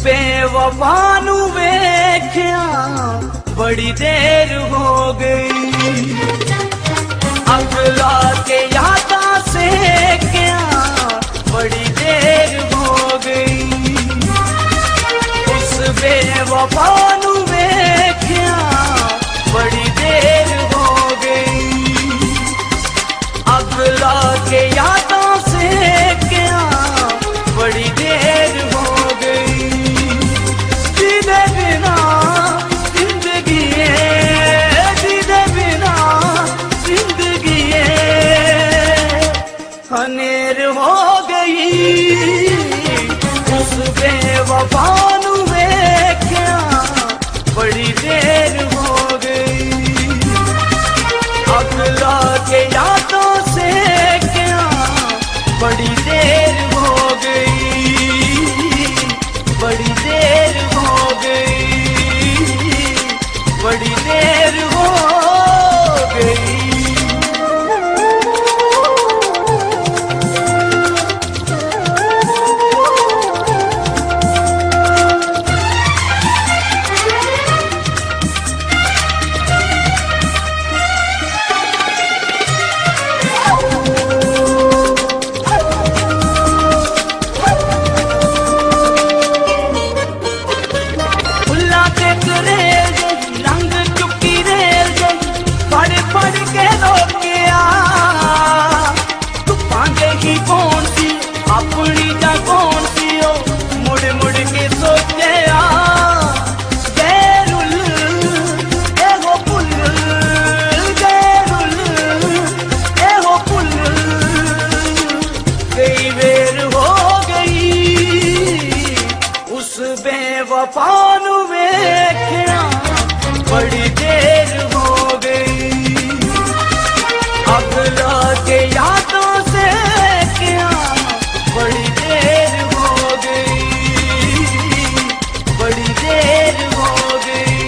बेवफा नू वेख्या बड़ी देर हो गई, अगला के यादा से क्या बड़ी देर हो गई। उस बेवफा नू वेख्या बड़ी देर हो गई, अगला के यादा से क्या बड़ी देर हो गई। जीने बिना जिंदगी है, जीने बिना जिंदगी है हनेर हो गई। उस बेवफा नू वेख्या बड़ी देर हो गई, अगला के यादों से क्या बड़ी देर हो गई, बड़ी देर हो गई, बड़ी देर हो गई। अपनी जा कौन सी हो मुड़ मुड़ के सोचे गैरुल एहो पुल, गैरुल एहो पुल कई बेर हो गई। उस बेवफा नू वेख्या बड़ी देर हो गई, अगला के यादों से क्या बड़ी देर हो गई, बड़ी देर हो गई,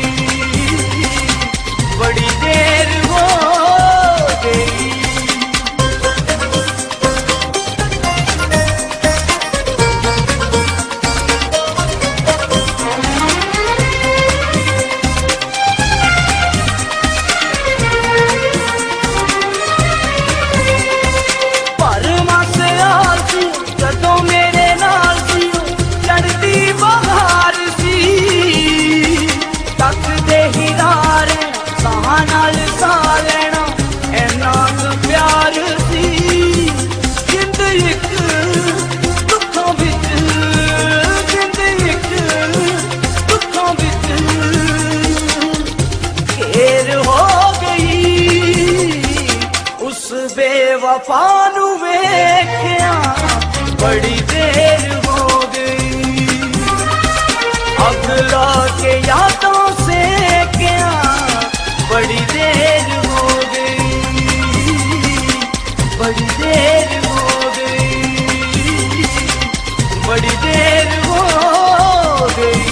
बड़ी देर हो गई। बेवफा नू वेख्या बड़ी देर हो गई, अगला के यादों से क्या बड़ी देर हो गई, बड़ी देर हो गई, बड़ी देर हो गई।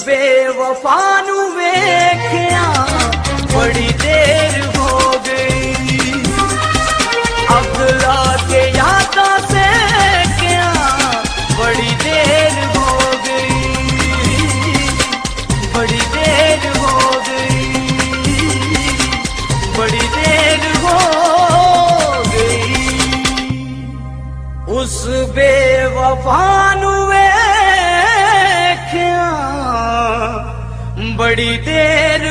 बेवफा नू वेख्या बड़ी देर हो गई, अगला के यादों से क्या बड़ी देर हो गई, बड़ी देर हो गई, बड़ी देर हो गई। उस बेवफा नू वेख्या बड़ी देर